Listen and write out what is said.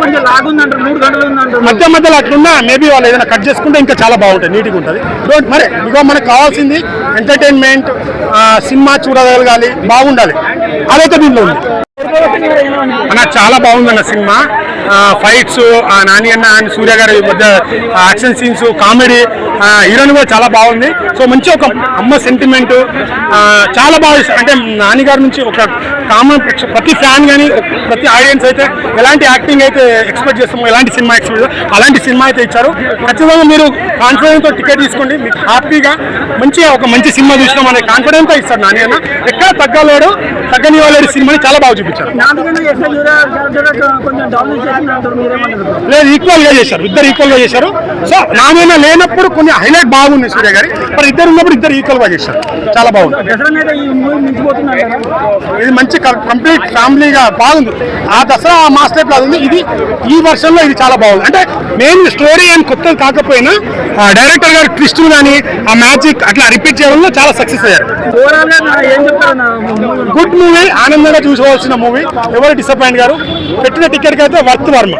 కొంచెం లాగుంది అంటారు, 3 గంటలు ఉంది అంటారు. మధ్య మధ్యలో అట్లున్నా మేబీ వాళ్ళు ఏదైనా కట్ చేసుకుంటే ఇంకా చాలా బాగుంటుంది, నీట్గా ఉంటుంది. మరి ఇగో మనకు కావాల్సింది ఎంటర్టైన్మెంట్, సినిమా చూడగలగాలి, బాగుండాలి, అదైతే దీంట్లో ఉంది. నాకు చాలా బాగుందన్న సినిమా. ఫైట్స్, నాని అన్న అండ్ సూర్య గారి మధ్య యాక్షన్ సీన్స్, కామెడీ, హీరోయిన్ కూడా చాలా బాగుంది. సో మంచి ఒక అమ్మ సెంటిమెంట్ చాలా బాగా. అంటే నాని గారి నుంచి ఒక కామన్ ప్రతి ఫ్యాన్ కానీ ప్రతి ఆడియన్స్ అయితే ఎలాంటి యాక్టింగ్ అయితే ఎక్స్పెక్ట్ చేస్తామో, ఎలాంటి సినిమా ఎక్స్పెక్ట్ అలాంటి సినిమా అయితే ఇచ్చారు. ఖచ్చితంగా మీరు కాన్ఫిడెన్స్తో టికెట్ తీసుకోండి, మీకు హ్యాపీగా మంచిగా ఒక మంచి సినిమా చూసినాం అనే కాన్ఫిడెన్స్తో ఇస్తారు నాని అన్న. ఎక్కడ తగ్గని వాళ్ళ సినిమాని చాలా బాగా చూపించారు. లేదు, ఈక్వల్ గా చేశారు, ఇద్దరు ఈక్వల్ గా చేశారు. సో నామైనా లేనప్పుడు కొన్ని హైలైట్ బాగుంది సూర్య గారి, మరి ఇద్దరు ఉన్నప్పుడు ఇద్దరు ఈక్వల్ గా చేశారు, చాలా బాగుంది. ఇది మంచి కంప్లీట్ ఫ్యామిలీగా బాగుంది. ఆ దసరా ఆ మాస్ టైప్ లాగా ఉంది. ఇది ఈ వర్షన్ లో ఇది చాలా బాగుంది. అంటే మెయిన్ స్టోరీ ఏం కొత్తది కాకపోయినా డైరెక్టర్ గారి ట్విస్టులు కానీ ఆ మ్యాజిక్ అట్లా రిపీట్ చేయడంలో చాలా సక్సెస్ అయ్యారు. గుడ్ మూవీ, ఆనందంగా చూసుకోవాల్సిన మూవీ. ఎవరు డిసప్పాయింట్ గారు. పెట్టిన టికెట్ కి అయితే వర్త్ వర్మ.